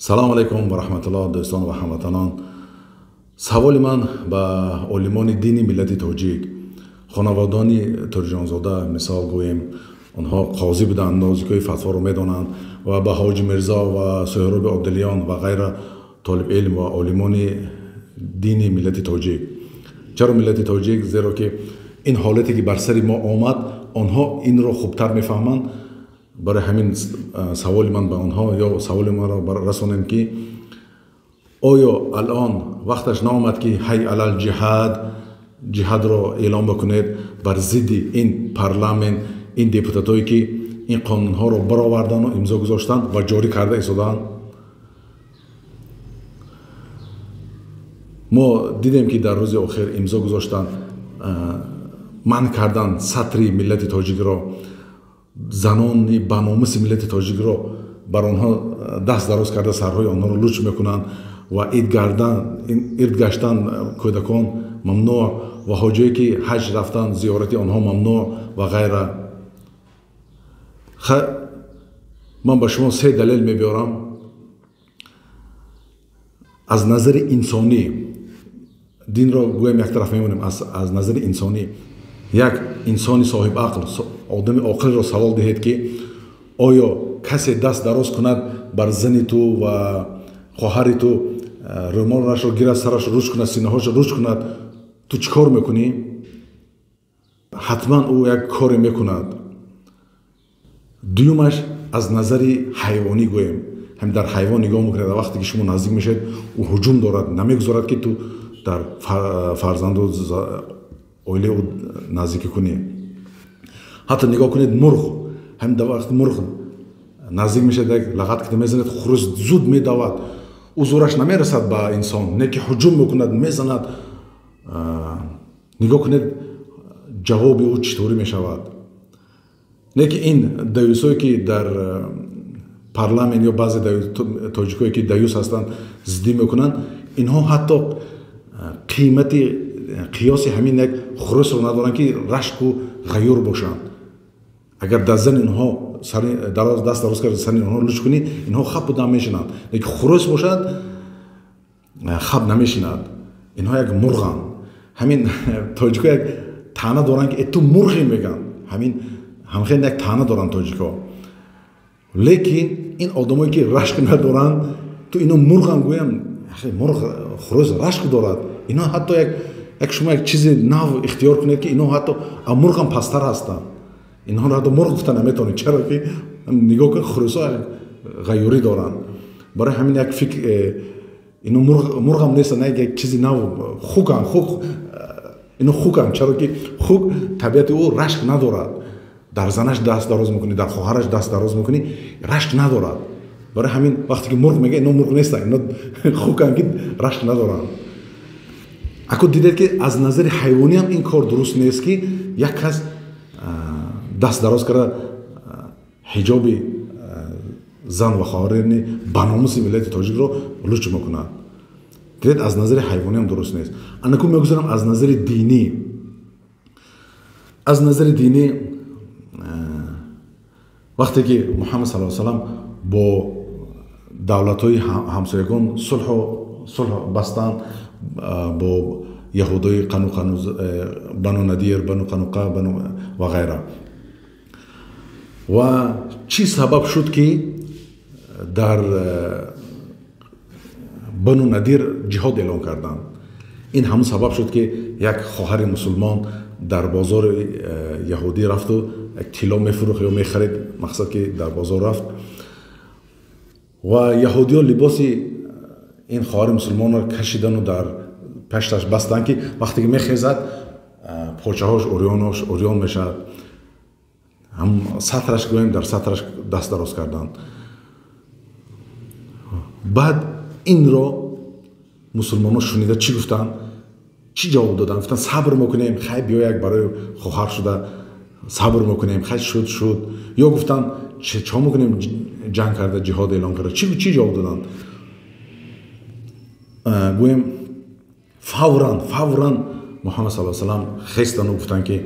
салому алайкум ва раҳматуллоҳ дӯстон ва ҳамватанон. саволи ман ба олимони дини миллати тоҷик, хонаводони Турҷонзода мисол гӯем, онҳо қозӣ буданд, нозикои фатворо медонанд ва ба ҳоҷи мирзо ва сӯҳроби одилиён ва ғайра толибилм ва олимони дини миллати тоҷик. чаро миллати тоҷик? зеро ки ин ҳолате ки бар сари мо омад, онҳо инро хубтар мефаҳманд. барои ҳамин саволи ман ба онҳо ё саволи маро расонем ки оё алон вақташ наомад ки ҳай алал ҷиҳадро эълон бикунед бар зидди ин парламент, ин депутатое ки ин қонунҳоро баровардану имзо гузоштанд ва ҷорӣ карда истоданд? мо дидем ки дар рӯзи охир имзо гузоштанд, манъ карданд сатри миллати тоҷикро, занони баномуси миллати тоҷикро бар онҳо даст дароз карда сарҳои онҳоро луч мекунанд ва ирд гаштан кӯдакон мамнӯъ ва ҳоҷое ки ҳаҷ рафтан зиёрати онҳо мамнӯъ ва ғайра. ман ба шумо се далел мебиёрам. аз назари инсонӣ динро гӯям яктараф мемонем. аз назари инсонӣ як инсони соҳибақл, одами оқилро савол диҳед ки оё касе даст дароз кунад бар зани ту ва хоҳари ту, рӯмолашро гирад, сарашро руч кунад, синаҳошро руч кунад, ту чӣ кор мекунӣ? ҳатман ӯ як коре мекунад. дуюмаш аз назари ҳайвонӣ гӯем. ҳам дар ҳайвон нигоҳ мекунед, вақте ки шумо наздик мешавед, ӯ ҳуҷум дорад, намегузорад ки ту дар фарзанду оилаи ӯ наздикӣ кунӣ. ҳатто нигоҳ кунед мурғ, ҳам дар вақти мурғ наздик мешавад, як лағат ки мезанад, хурӯз зуд медавад, ӯ зӯраш намерасад ба инсон, не ки ҳуҷум мекунад, мезанад. нигоҳ кунед ҷавоби ӯ чӣ таврӣ мешавад. не ки ин даюсое ки дар парламент ё баъзе тоҷикое ки даюс ҳастанд зиддӣ мекунанд, инҳо ҳатто қимати қиёси ҳамин як хурӯсро надоранд ки рашку ғайюр бошанд. агар дар зани инҳо даст дароз карда сари инҳо луч кунӣ, инҳо хаб буда мешинанд. леки хурӯс бошад, хаб намешинад. инҳо як мурғанд. ҳамин тоҷико як таъна доранд ки ту мурғӣ мегӯянд. ҳамхел як таъна доранд тоҷико. лекин ин одамое ки рашк надоранд, ту ино мурғанд гӯям, мурғ хурӯс рашк дорад. ино ҳатто як шумо як чизи нав ихтиёр кунед ки ино ҳатто а мурғам пастар ҳастанд. инҳоро ҳатто мурғ гуфта наметавонед, чаро ки нигоҳ кунед хурӯсҳо ғайёрӣ доранд. барои ҳамин як фикр ино мурғам нестанд, як чизи нав хуканд. ино хуканд, чаро ки хук табиати ӯ рашк надорад. дар занаш даст дароз мекунӣ, дар хоҳараш даст дароз мекунӣ, рашк надорад. барои ҳамин вақте ки мурғ мега, ино мурғ нестанд, ино хуканд ки рашк надоранд. ако дидед ки аз назари ҳайвонӣ ҳам ин кор дуруст нест ки як кас даст дароз карда ҳиҷоби зан ва хоҳарони баномуси миллати тоҷикро луч мекунад. дидед, аз назари ҳайвонӣ ҳам дуруст нест. анаку мегузарам аз назари динӣ. аз назари динӣ вақте ки Муҳаммад саллаллоҳу алайҳи ва саллам бо давлатҳои ҳамсоягон сулҳ бастанд, бо яҳудои бану надир, бану қануқа ва ғайра. ва чӣ сабаб шуд ки дар бану надир ҷиҳод эълон карданд? ин ҳамун сабаб шуд ки як хоҳари мусулмон дар бозори яҳудӣ рафту як тилло мефурӯхт ё мехарид, мақсад ки дар бозор рафт ва яҳудиён либоси ин хоҳари мусулмонро кашидану дар пашташ бастанд ки вақте ки мехезад, почаҳош урён мешавад. сатраш гӯем, дар сатраш даст дароз карданд. баъд инро мусулмонон шунида чӣ гуфтанд? чӣ ҷавоб доданд? гуфтанд сабр мекунем, хай биё як барои хоҳар шуда сабр мекунем, хай шуд. ё гуфтанд чё мекунем, ҷанг карда, ҷиҳод эълон карда. чӣ ҷавоб доданд? гӯем фавран Муҳаммад саллаллоҳу алайҳи ва саллам хестану гуфтанд ки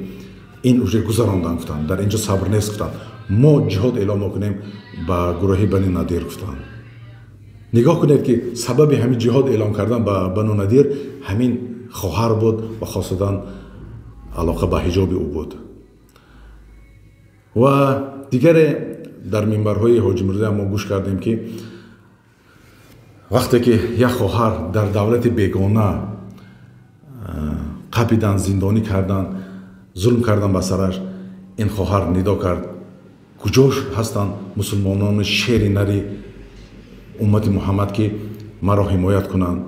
ин уже гузаронданд. гуфтанд дар инҷо сабр нест. гуфтанд мо ҷиҳод эълон мекунем ба гурӯҳи бани надир. гуфтанд نگاه کنید که سبب همین جهاد اعلام کردن به بنو نذیر همین خواهر بود و خاصتا علاقه به حجاب او بود. و دیگر در منبرهای حاجی مرزا ما گوش کردیم که وقتی که یک خواهر در دولت بیگانه قپیدن، زندانی کردن، ظلم کردن به سرش، این خواهر ندا کرد کجاش هستند مسلمانان شیر نری امت محمد که مرا حمایت کنند؟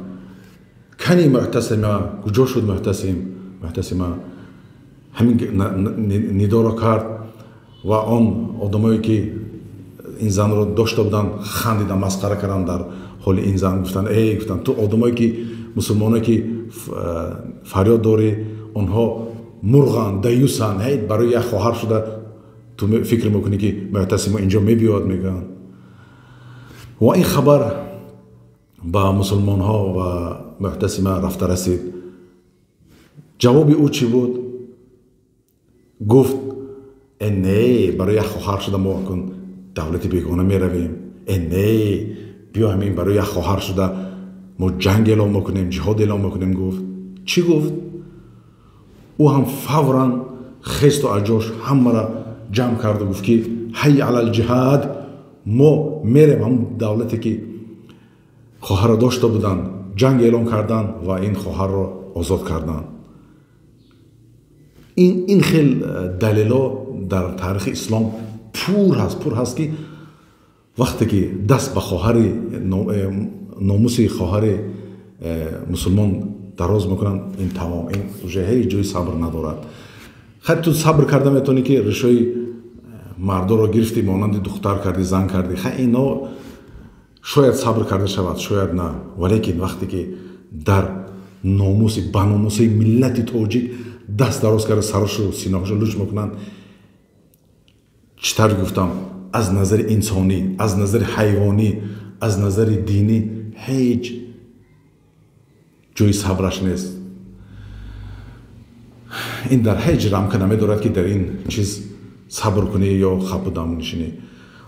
کنی معتصمه کجا شد؟ معتصمه همین ندا را کرد و آن آدمایی که این زن را داشته بودن خندیدن، مسخره کردن در حال این زن. گفتن تو آدمایی که مسلمانایی که فریاد داری آنها مرغن، دیوسن، برای یک خواهر شده تو فکر میکنی که معتصمه اینجا میبیاد میگن. و این خبر با مسلمان ها و معتصمه رفته رسید. جواب او چی بود؟ گفت نه، برای یک خواهر شده ما کن دولت بیگانه می رویم. نه، بیا همین برای یک خواهر شده ما جنگ اعلام میکنیم، جهاد اعلام میکنیم. گفت چی گفت؟ او هم فوراً خست و اجاش همه را جمع کرد و گفت که حی علی الجهاد، ما میریم هم دولتی که خواهر را داشته بودن جنگ اعلام کردن و این خواهر را آزاد کردن. این خیلی دلیلا در تاریخ اسلام پر هست که وقتی که دست به خواهر ناموس خواهر مسلمان دراز میکنن، این تمام این هیچ جای صبر ندارد. خیلی تو صبر کرده میتونی که رشای مردا را گرفتی مانند دختر کردی، زن کردی، خیلی اینا شاید صبر کرده شود، شاید نه. ولیکن وقتی که در ناموس بناموس ملت تاجیک دست دراز کرده، سرش و سینه‌اش رو لوچ میکنن، چطور گفتم از نظر انسانی، از نظر حیوانی، از نظر دینی هیچ جوی صبرش نیست. این در هیچ رمکه نمیدارد که در این چیز صبر کنی یا خب دم نشینی.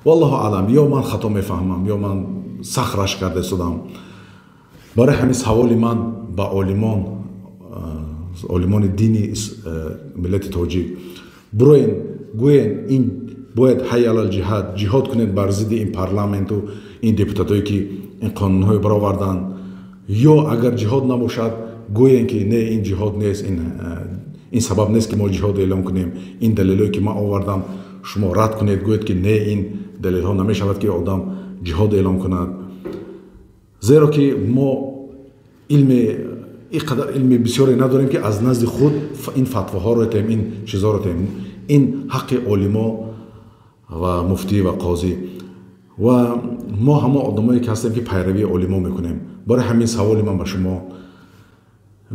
والله اعلم، یا من خطا میفهمم یا من سخرش کرده شدم. برای همین سوالی من با عالمان دینی ملت تاجیک بروین گوین این باید حی علی الجهاد، جهاد کنید بر ضد این پارلمانت و این دپوتاتایی که این قانون‌های برآوردن. یا اگر جهاد نباشد گوین که نه این جهاد نیست، این سبب نیست که ما جهاد اعلام کنیم، این دلایلی که ما آوردم شما رد کنید. گوید که نه این دلیل ها نمی شود که آدم جهاد اعلام کند. زیرا که ما اینقدر علم بسیاری نداریم که از نزد خود این فتواها رو تیم، این چیزا رو تیم. این حق علما و مفتی و قاضی و ما همه آدمایی که هستیم که پیروی علما میکنیم. برای همین سوال من به شما،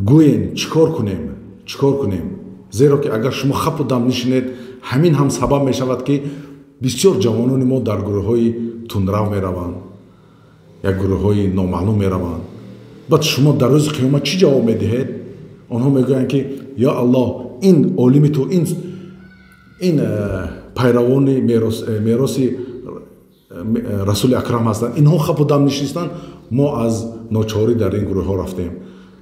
گوین چیکار کنیم؟ زیرا که اگر شما خپ و دم نشینید، همین هم سبب می شود که بسیار جوانان ما در گروه های تندرو می روند، یک گروه های نامعلوم می روند. بعد شما در روز قیامت چی جواب می دهید؟ آنها می گویند که یا الله، این عالم تو، این پیروان میراث رسول اکرم هستند، اینها خپ و دم نشستند، ما از ناچاری در این گروه ها رفتیم.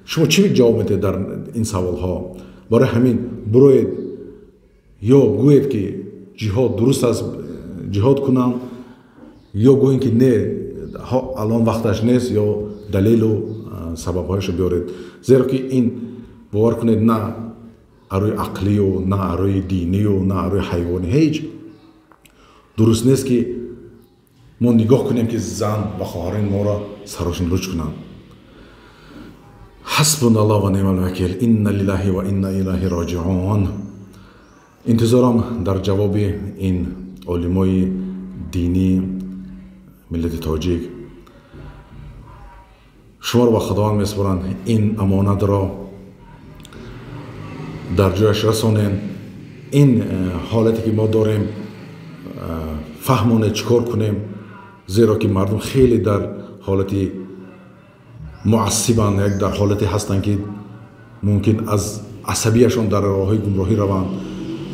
شما چی جواب میدید در این سوال ها؟ برای همین بروید یا گوید که جهاد درست است، جهاد کنم، یا گویید که نه الان وقتش نیست، یا دلیل و سبب هایش رو بیارید. زیرا که این باور کنید نه اروی عقلی و نه اروی دینی و نه اروی حیوانی هیچ درست نیست که ما نگاه کنیم که زن و خواهرین ما را سراشون لوچ کنند. حسبنا الله و نعم الوکیل، انا لله و انا الیه راجعون. انتظارم در جواب این علمای دینی ملت تاجیک. شما رو به خداوند میسپارم این امانت را در جایش رسانین. این حالتی که ما داریم فهمونه چکار کنیم، زیرا که مردم خیلی در حالتی معصبن، یک در حالتی هستند که ممکن از عصبیشان در راهی گمراهی روند.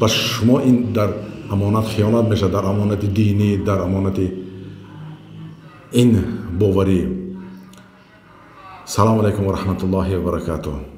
و شما این در امانت خیانت میشه، در امانت دینی، در امانت این боварӣ. салому алайкум ва раҳматуллоҳи ва баракатуҳ.